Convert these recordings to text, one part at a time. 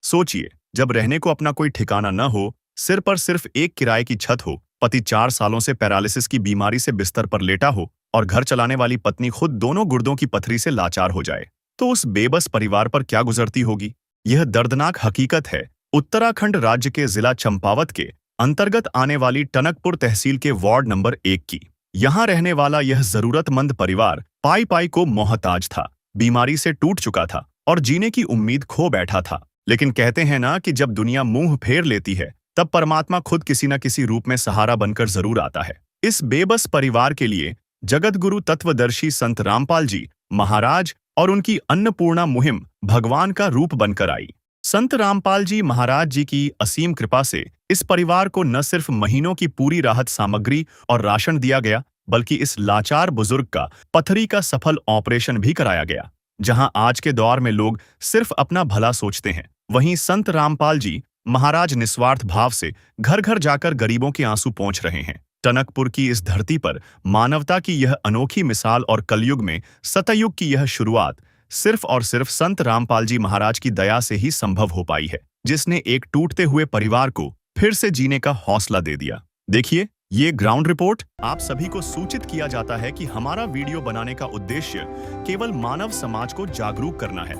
सोचिए, जब रहने को अपना कोई ठिकाना न हो, सिर पर सिर्फ एक किराए की छत हो, पति 4 सालों से पैरालिसिस की बीमारी से बिस्तर पर लेटा हो और घर चलाने वाली पत्नी खुद दोनों गुर्दों की पथरी से लाचार हो जाए, तो उस बेबस परिवार पर क्या गुजरती होगी। यह दर्दनाक हकीकत है उत्तराखंड राज्य के जिला चंपावत के अंतर्गत आने वाली टनकपुर तहसील के वार्ड नंबर 1 की। यहाँ रहने वाला यह जरूरतमंद परिवार पाई पाई को मोहताज था, बीमारी से टूट चुका था और जीने की उम्मीद खो बैठा था। लेकिन कहते हैं ना कि जब दुनिया मुंह फेर लेती है, तब परमात्मा खुद किसी न किसी रूप में सहारा बनकर जरूर आता है। इस बेबस परिवार के लिए जगतगुरु तत्वदर्शी संत रामपाल जी महाराज और उनकी अन्नपूर्णा मुहिम भगवान का रूप बनकर आई। संत रामपाल जी महाराज जी की असीम कृपा से इस परिवार को न सिर्फ महीनों की पूरी राहत सामग्री और राशन दिया गया, बल्कि इस लाचार बुजुर्ग का पथरी का सफल ऑपरेशन भी कराया गया। जहां आज के दौर में लोग सिर्फ अपना भला सोचते हैं, वहीं संत रामपाल जी महाराज निस्वार्थ भाव से घर घर जाकर गरीबों के आंसू पोंछ रहे हैं। टनकपुर की इस धरती पर मानवता की यह अनोखी मिसाल और कलयुग में सतयुग की यह शुरुआत सिर्फ और सिर्फ संत रामपाल जी महाराज की दया से ही संभव हो पाई है, जिसने एक टूटते हुए परिवार को फिर से जीने का हौसला दे दिया। देखिए ये ग्राउंड रिपोर्ट। आप सभी को सूचित किया जाता है कि हमारा वीडियो बनाने का उद्देश्य केवल मानव समाज को जागरूक करना है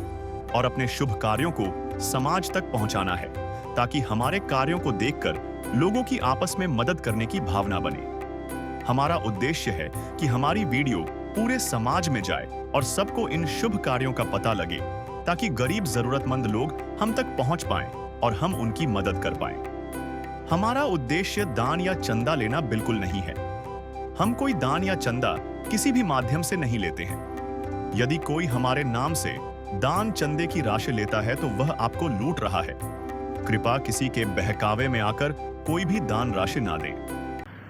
और अपने शुभ कार्यों को समाज तक पहुंचाना है, ताकि हमारे कार्यों को देखकर लोगों की आपस में मदद करने की भावना बने। हमारा उद्देश्य है कि हमारी वीडियो पूरे समाज में जाए और सबको इन शुभ कार्यों का पता लगे, ताकि गरीब जरूरतमंद लोग हम तक पहुंच पाएं और हम उनकी मदद कर पाएं। हमारा उद्देश्य दान या चंदा लेना बिल्कुल नहीं है। हम कोई दान या चंदा किसी भी माध्यम से नहीं लेते हैं। यदि कोई हमारे नाम से दान चंदे की राशि लेता है तो वह आपको लूट रहा है। कृपया किसी के बहकावे में आकर कोई भी दान राशि ना दें।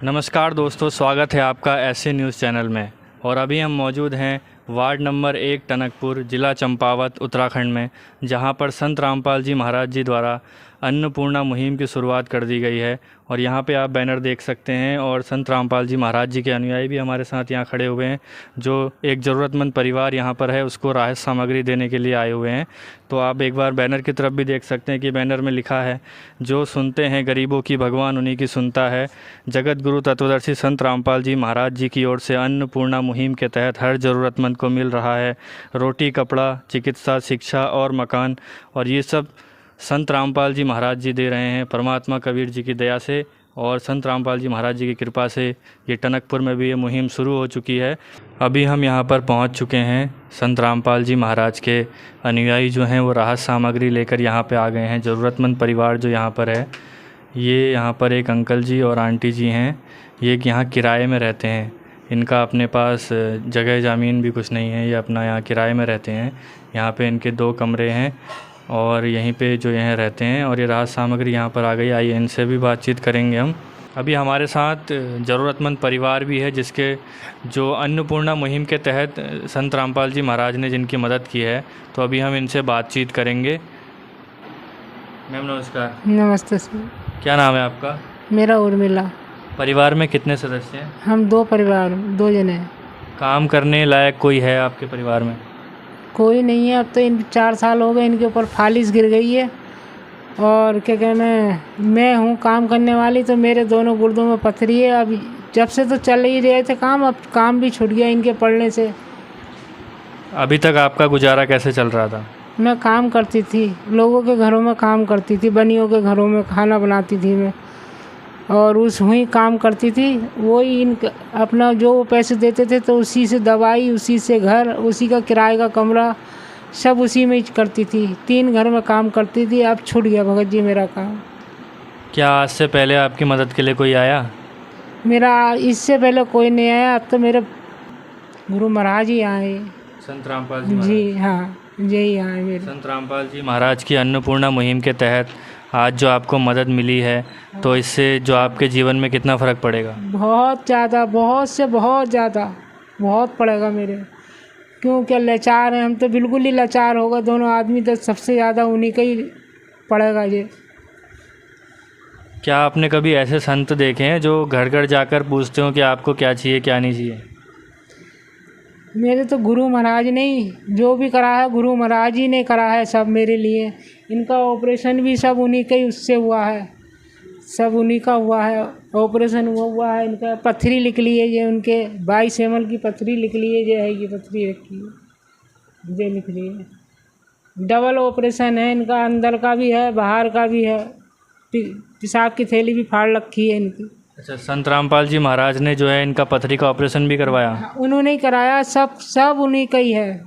नमस्कार दोस्तों, स्वागत है आपका ऐसे न्यूज़ चैनल में। और अभी हम मौजूद हैं वार्ड नंबर 1 टनकपुर, जिला चंपावत, उत्तराखंड में, जहां पर संत रामपाल जी महाराज जी द्वारा अन्नपूर्णा मुहिम की शुरुआत कर दी गई है। और यहां पे आप बैनर देख सकते हैं और संत रामपाल जी महाराज जी के अनुयायी भी हमारे साथ यहां खड़े हुए हैं, जो एक ज़रूरतमंद परिवार यहां पर है उसको राहत सामग्री देने के लिए आए हुए हैं। तो आप एक बार बैनर की तरफ भी देख सकते हैं कि बैनर में लिखा है, जो सुनते हैं गरीबों की भगवान उन्हीं की सुनता है। जगत गुरु तत्वदर्शी संत रामपाल जी महाराज जी की ओर से अन्नपूर्णा मुहिम के तहत हर ज़रूरतमंद को मिल रहा है रोटी, कपड़ा, चिकित्सा, शिक्षा और मकान। और ये सब संत रामपाल जी महाराज जी दे रहे हैं, परमात्मा कबीर जी की दया से और संत रामपाल जी महाराज जी की कृपा से ये टनकपुर में भी ये मुहिम शुरू हो चुकी है। अभी हम यहाँ पर पहुँच चुके हैं। संत रामपाल जी महाराज के अनुयायी जो हैं वो राहत सामग्री लेकर यहाँ पे आ गए हैं। ज़रूरतमंद परिवार जो यहाँ पर है, ये यहाँ पर एक अंकल जी और आंटी जी हैं। ये यहाँ किराए में रहते हैं। इनका अपने पास जगह ज़मीन भी कुछ नहीं है, ये अपना यहाँ किराए में रहते हैं। यहाँ पे इनके 2 कमरे हैं और यहीं पे जो यहाँ रहते हैं। और ये राहत सामग्री यहाँ पर आ गई। आइए इनसे भी बातचीत करेंगे हम। अभी हमारे साथ ज़रूरतमंद परिवार भी है, जिसके जो अन्नपूर्णा मुहिम के तहत संत रामपाल जी महाराज ने जिनकी मदद की है। तो अभी हम इनसे बातचीत करेंगे। मैम नमस्कार। नमस्ते सर। क्या नाम है आपका? मेरा उर्मिला। परिवार में कितने सदस्य हैं? हम 2 परिवार, 2 जने हैं। काम करने लायक कोई है आपके परिवार में? कोई नहीं है। अब तो इन 4 साल हो गए इनके ऊपर फालिस गिर गई है। और क्या कहना है, मैं हूँ काम करने वाली, तो मेरे दोनों गुर्दों में पथरी है। अब जब से तो चल ही रहे थे काम, अब काम भी छूट गया इनके पड़ने से। अभी तक आपका गुजारा कैसे चल रहा था? मैं काम करती थी, लोगों के घरों में काम करती थी, बनियों के घरों में खाना बनाती थी मैं, और उस हुई काम करती थी। वही इन अपना जो वो पैसे देते थे तो उसी से दवाई, उसी से घर, उसी का किराए का कमरा, सब उसी में ही करती थी। 3 घर में काम करती थी। अब छूट गया भगत जी मेरा काम। क्या आज से पहले आपकी मदद के लिए कोई आया? मेरा इससे पहले कोई नहीं आया। अब तो मेरे गुरु महाराज ही आए। संत रामपाल जी महाराज। जी हाँ, यही आए मेरे। संत रामपाल जी महाराज की अन्नपूर्णा मुहिम के तहत आज जो आपको मदद मिली है, तो इससे जो आपके जीवन में कितना फ़र्क पड़ेगा? बहुत ज़्यादा, बहुत से बहुत ज़्यादा, बहुत पड़ेगा मेरे। क्यों, क्या लाचार हैं हम, तो बिल्कुल ही लाचार होगा दोनों आदमी, तो सबसे ज़्यादा उन्हीं का ही पड़ेगा ये। क्या आपने कभी ऐसे संत देखे हैं जो घर घर जाकर पूछते हो कि आपको क्या चाहिए क्या नहीं चाहिए? मेरे तो गुरु महाराज ने ही जो भी करा है, गुरु महाराज ही ने करा है सब मेरे लिए। इनका ऑपरेशन भी सब उन्हीं के ही उससे हुआ है, सब उन्हीं का हुआ है। ऑपरेशन हुआ है, इनका पथरी निकली है, ये उनके 22 ml की पथरी निकली है, ये है ये पथरी रखी है, ये निकली है। डबल ऑपरेशन है इनका, अंदर का भी है बाहर का भी है, पेशाब की थैली भी फाड़ रखी है इनकी। अच्छा, संत रामपाल जी महाराज ने जो है इनका पथरी का ऑपरेशन भी करवाया? उन्होंने ही कराया, सब उन्हीं का ही है,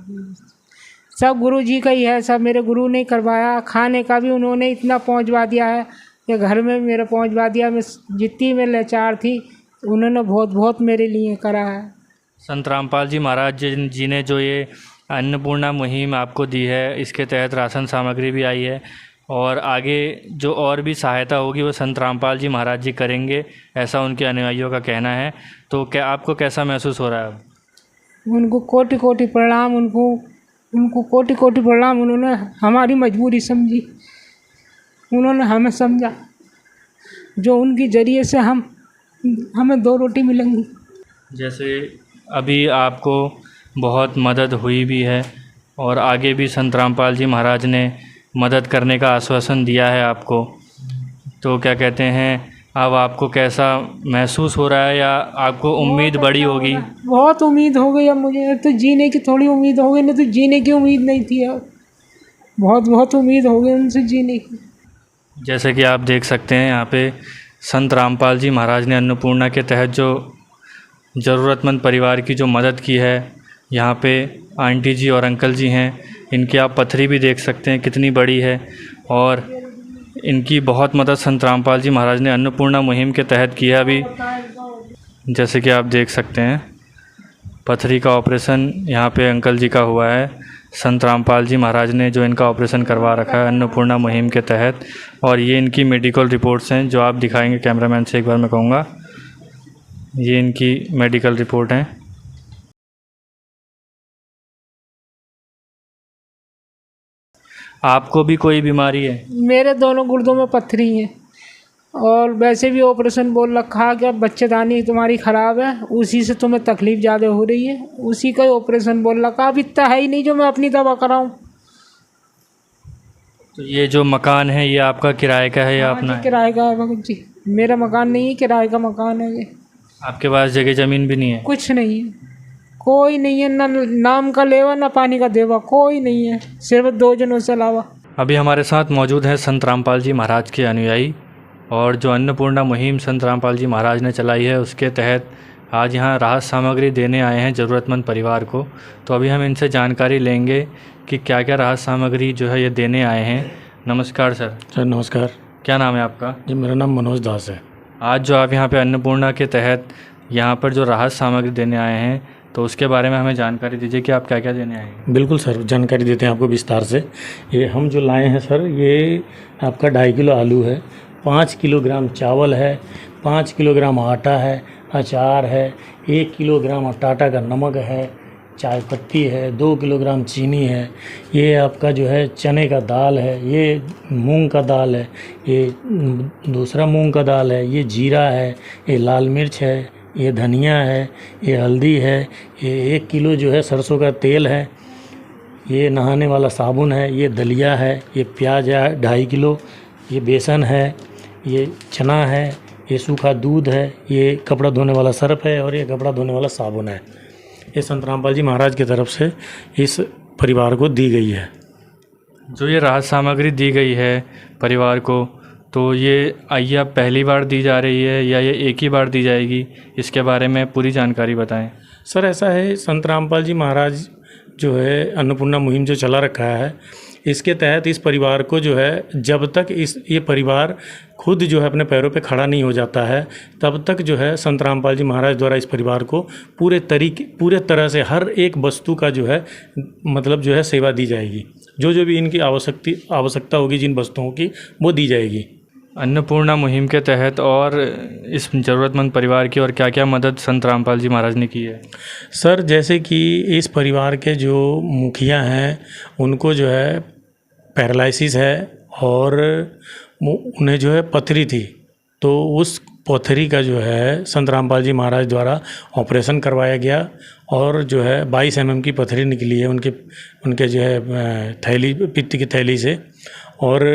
सब गुरु जी का ही है, सब मेरे गुरु ने करवाया। खाने का भी उन्होंने इतना पहुंचवा दिया है कि घर में मेरा पहुंचवा दिया। मैं जितनी मैं लाचार थी उन्होंने बहुत बहुत मेरे लिए करा है। संत रामपाल जी महाराज जी ने जो ये अन्नपूर्णा मुहिम आपको दी है, इसके तहत राशन सामग्री भी आई है और आगे जो और भी सहायता होगी वो संत रामपाल जी महाराज जी करेंगे, ऐसा उनके अनुयायियों का कहना है। तो क्या आपको कैसा महसूस हो रहा है अब? उनको कोटि कोटि प्रणाम, उनको कोटि कोटि प्रणाम। उन्होंने हमारी मजबूरी समझी, उन्होंने हमें समझा, जो उनके ज़रिए से हमें 2 रोटी मिलेंगी। जैसे अभी आपको बहुत मदद हुई भी है और आगे भी संत रामपाल जी महाराज ने मदद करने का आश्वासन दिया है आपको, तो क्या कहते हैं, अब आपको कैसा महसूस हो रहा है या आपको उम्मीद बड़ी होगी? बहुत उम्मीद हो गई अब मुझे, तो जीने की थोड़ी उम्मीद हो गई, नहीं तो जीने की उम्मीद नहीं थी। अब बहुत बहुत उम्मीद हो गई उनसे जीने की। जैसे कि आप देख सकते हैं यहाँ पे संत रामपाल जी महाराज ने अन्नपूर्णा के तहत जो ज़रूरतमंद परिवार की जो मदद की है, यहाँ पे आंटी जी और अंकल जी हैं, इनकी आप पथरी भी देख सकते हैं कितनी बड़ी है और इनकी बहुत मदद संत रामपाल जी महाराज ने अन्नपूर्णा मुहिम के तहत किया अभी। जैसे कि आप देख सकते हैं पथरी का ऑपरेशन यहाँ पे अंकल जी का हुआ है, संत रामपाल जी महाराज ने जो इनका ऑपरेशन करवा रखा है अन्नपूर्णा मुहिम के तहत। और ये इनकी मेडिकल रिपोर्ट्स हैं जो आप दिखाएंगे कैमरामैन से, एक बार मैं कहूँगा, ये इनकी मेडिकल रिपोर्ट हैं। आपको भी कोई बीमारी है? मेरे दोनों गुर्दों में पथरी है और वैसे भी ऑपरेशन बोल रखा है कि अब बच्चेदानी तुम्हारी ख़राब है, उसी से तुम्हें तकलीफ़ ज़्यादा हो रही है, उसी का ही ऑपरेशन बोल रखा। अब इतना है ही नहीं जो मैं अपनी दवा कराऊं। तो ये जो मकान है ये आपका किराए का है या अपना है? किराए का है भगत जी, मेरा मकान नहीं है, किराए का मकान है ये। आपके पास जगह ज़मीन भी नहीं है? कुछ नहीं है, कोई नहीं है, ना नाम का लेवा ना पानी का देवा, कोई नहीं है, सिर्फ 2 जनों से अलावा। अभी हमारे साथ मौजूद हैं संत रामपाल जी महाराज के अनुयायी, और जो अन्नपूर्णा मुहिम संत रामपाल जी महाराज ने चलाई है उसके तहत आज यहाँ राहत सामग्री देने आए हैं ज़रूरतमंद परिवार को। तो अभी हम इनसे जानकारी लेंगे कि क्या क्या राहत सामग्री जो है ये देने आए हैं। नमस्कार सर। सर नमस्कार। क्या नाम है आपका? जी मेरा नाम मनोज दास है। आज जो आप यहाँ पे अन्नपूर्णा के तहत यहाँ पर जो राहत सामग्री देने आए हैं, तो उसके बारे में हमें जानकारी दीजिए कि आप क्या क्या देने आए हैं। बिल्कुल सर, जानकारी देते हैं आपको विस्तार से। ये हम जो लाए हैं सर, ये आपका 2.5 किलो आलू है, 5 किलोग्राम चावल है, 5 किलोग्राम आटा है, अचार है, 1 किलोग्राम टाटा का नमक है, चाय पत्ती है, 2 किलोग्राम चीनी है, ये आपका जो है चने का दाल है, ये मूंग का दाल है, ये दूसरा मूंग का दाल है, ये जीरा है, ये लाल मिर्च है, ये धनिया है, ये हल्दी है, ये 1 किलो जो है सरसों का तेल है, ये नहाने वाला साबुन है, ये दलिया है, ये प्याज है 2.5 किलो, ये बेसन है, ये चना है, ये सूखा दूध है, ये कपड़ा धोने वाला सर्फ है और ये कपड़ा धोने वाला साबुन है। ये संत रामपाल जी महाराज की तरफ से इस परिवार को दी गई है। जो ये राहत सामग्री दी गई है परिवार को, तो ये आइया पहली बार दी जा रही है या ये एक ही बार दी जाएगी, इसके बारे में पूरी जानकारी बताएं। सर ऐसा है, संत रामपाल जी महाराज जो है अन्नपूर्णा मुहिम जो चला रखा है, इसके तहत इस परिवार को जो है जब तक ये परिवार खुद जो है अपने पैरों पे खड़ा नहीं हो जाता है, तब तक जो है संत रामपाल जी महाराज द्वारा इस परिवार को पूरे तरह से हर एक वस्तु का जो है मतलब जो है सेवा दी जाएगी। जो भी इनकी आवश्यकता होगी जिन वस्तुओं की, वो दी जाएगी। अन्नपूर्णा मुहिम के तहत और इस ज़रूरतमंद परिवार की और क्या क्या मदद संत रामपाल जी महाराज ने की है? सर जैसे कि इस परिवार के जो मुखिया हैं उनको जो है पैरालिसिस है और उन्हें जो है पथरी थी, तो उस पथरी का जो है संत रामपाल जी महाराज द्वारा ऑपरेशन करवाया गया और जो है 22 mm की पथरी निकली है उनके जो है थैली, पित्त की थैली से। और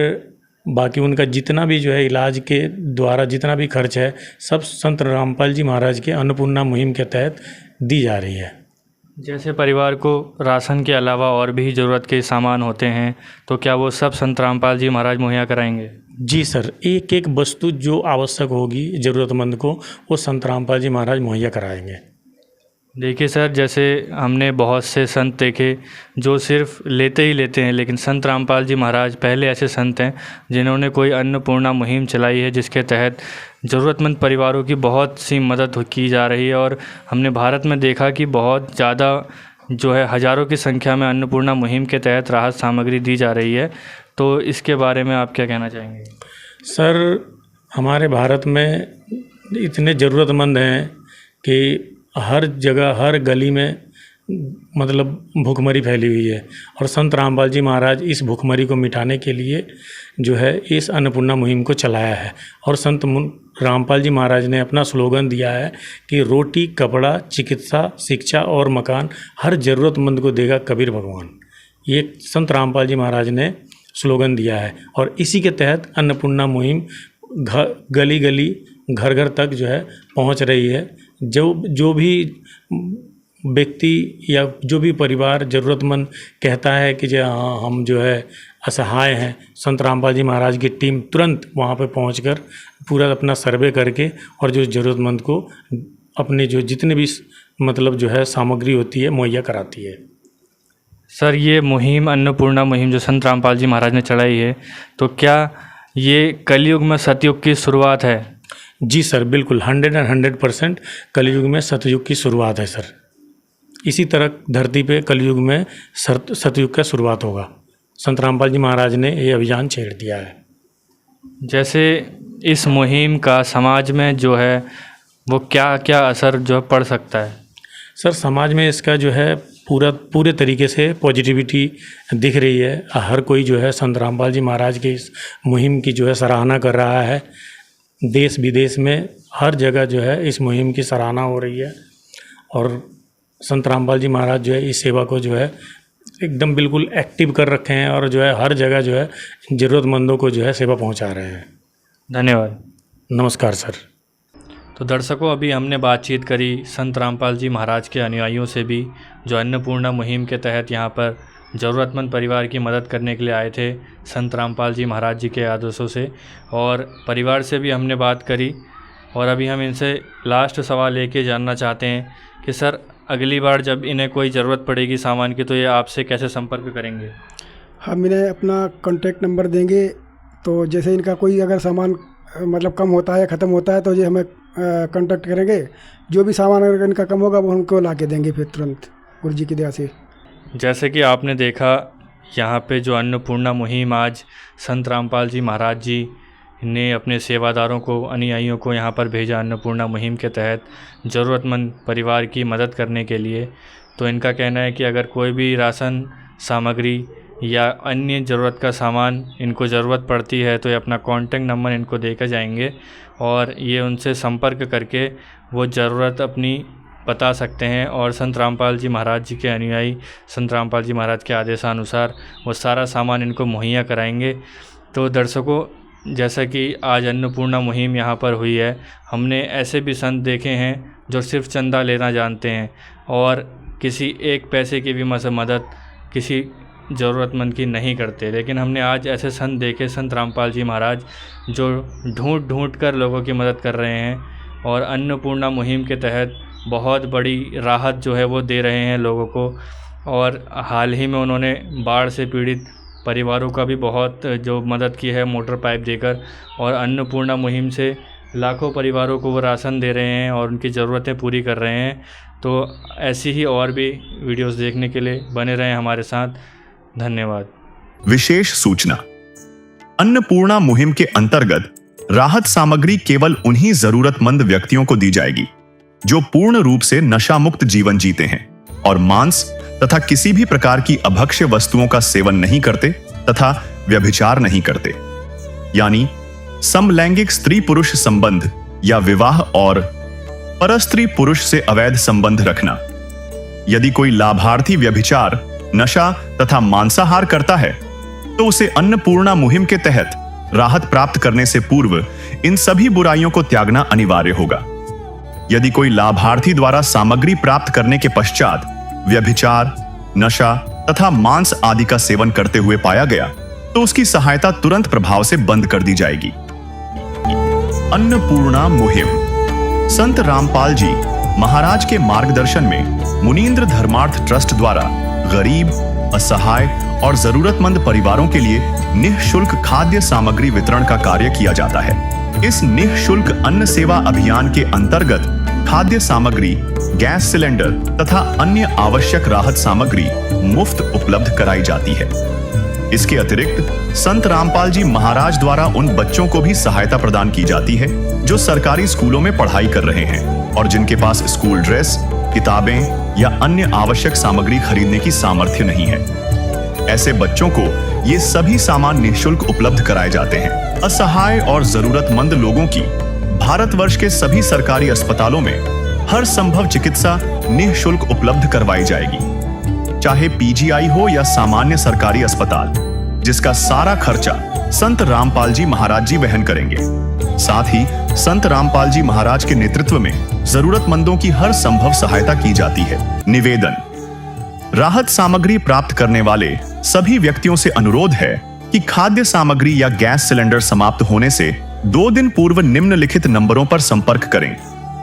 बाकी उनका जितना भी जो है इलाज के द्वारा जितना भी खर्च है सब संत रामपाल जी महाराज के अन्नपूर्णा मुहिम के तहत दी जा रही है। जैसे परिवार को राशन के अलावा और भी ज़रूरत के सामान होते हैं तो क्या वो सब संत रामपाल जी महाराज मुहैया कराएंगे? जी सर, एक एक वस्तु जो आवश्यक होगी ज़रूरतमंद को वो संत रामपाल जी महाराज मुहैया कराएंगे। देखिए सर, जैसे हमने बहुत से संत देखे जो सिर्फ लेते ही लेते हैं, लेकिन संत रामपाल जी महाराज पहले ऐसे संत हैं जिन्होंने कोई अन्नपूर्णा मुहिम चलाई है जिसके तहत ज़रूरतमंद परिवारों की बहुत सी मदद की जा रही है। और हमने भारत में देखा कि बहुत ज़्यादा जो है हज़ारों की संख्या में अन्नपूर्णा मुहिम के तहत राहत सामग्री दी जा रही है। तो इसके बारे में आप क्या कहना चाहेंगे? सर, हमारे भारत में इतने ज़रूरतमंद हैं कि हर जगह हर गली में मतलब भूखमरी फैली हुई है और संत रामपाल जी महाराज इस भूखमरी को मिटाने के लिए जो है इस अन्नपूर्णा मुहिम को चलाया है। और संत रामपाल जी महाराज ने अपना स्लोगन दिया है कि रोटी, कपड़ा, चिकित्सा, शिक्षा और मकान हर ज़रूरतमंद को देगा कबीर भगवान। ये संत रामपाल जी महाराज ने स्लोगन दिया है और इसी के तहत अन्नपूर्णा मुहिम गली गली घर घर तक जो है पहुंच रही है। जो भी व्यक्ति या जो भी परिवार ज़रूरतमंद कहता है कि जो हाँ हम जो है असहाय हैं, संत रामपाल जी महाराज की टीम तुरंत वहाँ पे पहुंचकर पूरा अपना सर्वे करके और जो ज़रूरतमंद को अपने जो जितने भी मतलब जो है सामग्री होती है मुहैया कराती है। सर, ये मुहिम अन्नपूर्णा मुहिम जो संत रामपाल जी महाराज ने चलाई है, तो क्या ये कलयुग में सतयुग की शुरुआत है? जी सर, बिल्कुल 100% कलयुग में सतयुग की शुरुआत है सर। इसी तरह धरती पे कलयुग में सतयुग का शुरुआत होगा। संत रामपाल जी महाराज ने ये अभियान छेड़ दिया है। जैसे इस मुहिम का समाज में जो है वो क्या क्या असर जो पड़ सकता है? सर, समाज में इसका जो है पूरे तरीके से पॉजिटिविटी दिख रही है। हर कोई जो है संत रामपाल जी महाराज की इस मुहिम की जो है सराहना कर रहा है। देश विदेश में हर जगह जो है इस मुहिम की सराहना हो रही है और संत रामपाल जी महाराज जो है इस सेवा को जो है एकदम बिल्कुल एक्टिव कर रखे हैं और जो है हर जगह जो है ज़रूरतमंदों को जो है सेवा पहुंचा रहे हैं। धन्यवाद। नमस्कार सर। तो दर्शकों, अभी हमने बातचीत करी संत रामपाल जी महाराज के अनुयायियों से भी जो अन्नपूर्णा मुहिम के तहत यहाँ पर ज़रूरतमंद परिवार की मदद करने के लिए आए थे संत रामपाल जी महाराज जी के आदेशों से, और परिवार से भी हमने बात करी। और अभी हम इनसे लास्ट सवाल लेके जानना चाहते हैं कि सर, अगली बार जब इन्हें कोई ज़रूरत पड़ेगी सामान की तो ये आपसे कैसे संपर्क करेंगे? हम इन्हें अपना कॉन्टैक्ट नंबर देंगे, तो जैसे इनका कोई अगर सामान मतलब कम होता है, ख़त्म होता है तो ये हमें कॉन्टैक्ट करेंगे। जो भी सामान अगर इनका कम होगा वो हमको ला के देंगे फिर तुरंत, गुरु जी की दया से। जैसे कि आपने देखा यहाँ पे जो अन्नपूर्णा मुहिम आज संत रामपाल जी महाराज जी ने अपने सेवादारों को, अनुयायियों को यहाँ पर भेजा अन्नपूर्णा मुहिम के तहत ज़रूरतमंद परिवार की मदद करने के लिए। तो इनका कहना है कि अगर कोई भी राशन सामग्री या अन्य ज़रूरत का सामान इनको ज़रूरत पड़ती है तो ये अपना कॉन्टैक्ट नंबर इनको देकर जाएंगे और ये उनसे संपर्क करके वो ज़रूरत अपनी बता सकते हैं और संत रामपाल जी महाराज जी के अनुयायी संत रामपाल जी महाराज के आदेशानुसार वो सारा सामान इनको मुहैया कराएंगे। तो दर्शकों, जैसा कि आज अन्नपूर्णा मुहिम यहाँ पर हुई है, हमने ऐसे भी संत देखे हैं जो सिर्फ चंदा लेना जानते हैं और किसी एक पैसे की भी मदद किसी ज़रूरतमंद की नहीं करते, लेकिन हमने आज ऐसे संत देखे संत रामपाल जी महाराज जो ढूंढ कर लोगों की मदद कर रहे हैं और अन्नपूर्णा मुहिम के तहत बहुत बड़ी राहत जो है वो दे रहे हैं लोगों को। और हाल ही में उन्होंने बाढ़ से पीड़ित परिवारों का भी बहुत जो मदद की है मोटर पाइप देकर, और अन्नपूर्णा मुहिम से लाखों परिवारों को वो राशन दे रहे हैं और उनकी ज़रूरतें पूरी कर रहे हैं। तो ऐसी ही और भी वीडियोस देखने के लिए बने रहें हमारे साथ। धन्यवाद। विशेष सूचना, अन्नपूर्णा मुहिम के अंतर्गत राहत सामग्री केवल उन्हीं जरूरतमंद व्यक्तियों को दी जाएगी जो पूर्ण रूप से नशा मुक्त जीवन जीते हैं और मांस तथा किसी भी प्रकार की अभक्ष्य वस्तुओं का सेवन नहीं करते तथा व्यभिचार नहीं करते। यानी समलैंगिक स्त्री पुरुष संबंध या विवाह और परस्त्री पुरुष से अवैध संबंध रखना। यदि कोई लाभार्थी व्यभिचार, नशा तथा मांसाहार करता है तो उसे अन्नपूर्णा मुहिम के तहत राहत प्राप्त करने से पूर्व इन सभी बुराइयों को त्यागना अनिवार्य होगा। यदि कोई लाभार्थी द्वारा सामग्री प्राप्त करने के पश्चात व्यभिचार, नशा तथा मांस आदि का सेवन करते हुए पाया गया तो उसकी सहायता तुरंत प्रभाव से बंद कर दी जाएगी। अन्नपूर्णा मुहिम। संत रामपाल जी महाराज के मार्गदर्शन में मुनींद्र धर्मार्थ ट्रस्ट द्वारा गरीब, असहाय और जरूरतमंद परिवारों के लिए निःशुल्क खाद्य सामग्री वितरण का कार्य किया जाता है। इस निःशुल्क अन्न सेवा अभियान के अंतर्गत खाद्य सामग्री, गैस सिलेंडर तथा अन्य आवश्यक राहत सामग्री मुफ्त उपलब्ध कराई जाती है। इसके अतिरिक्त संत रामपाल जी महाराज द्वारा उन बच्चों को भी सहायता प्रदान की जाती है जो सरकारी स्कूलों में पढ़ाई कर रहे हैं और जिनके पास स्कूल ड्रेस, किताबें या अन्य आवश्यक सामग्री खरीदने की सामर्थ्य नहीं है। ऐसे बच्चों को ये सभी सामान निःशुल्क उपलब्ध कराए जाते हैं। असहाय और जरूरतमंद लोगों की भारतवर्ष के सभी सरकारी अस्पतालों में हर संभव चिकित्सा निःशुल्क उपलब्ध करवाई जाएगी, चाहे पीजीआई हो या सामान्य सरकारी अस्पताल, जिसका सारा खर्चा संत रामपाल जी महाराज जी वहन करेंगे। साथ ही संत रामपाल जी महाराज के नेतृत्व में जरूरतमंदों की हर संभव सहायता की जाती है। निवेदन। राहत सामग्री प्राप्त करने वाले सभी व्यक्तियों से अनुरोध है कि खाद्य सामग्री या गैस सिलेंडर समाप्त होने से 2 दिन पूर्व निम्नलिखित नंबरों पर संपर्क करें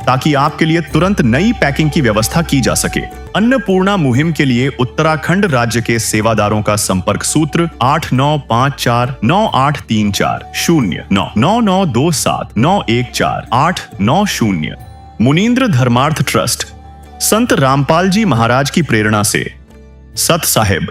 ताकि आपके लिए तुरंत नई पैकिंग की व्यवस्था की जा सके। अन्नपूर्णा मुहिम के लिए उत्तराखंड राज्य के सेवादारों का संपर्क सूत्र 8954-9834099927914 मुनींद्र धर्मार्थ ट्रस्ट, संत रामपाल जी महाराज की प्रेरणा से, सत साहिब।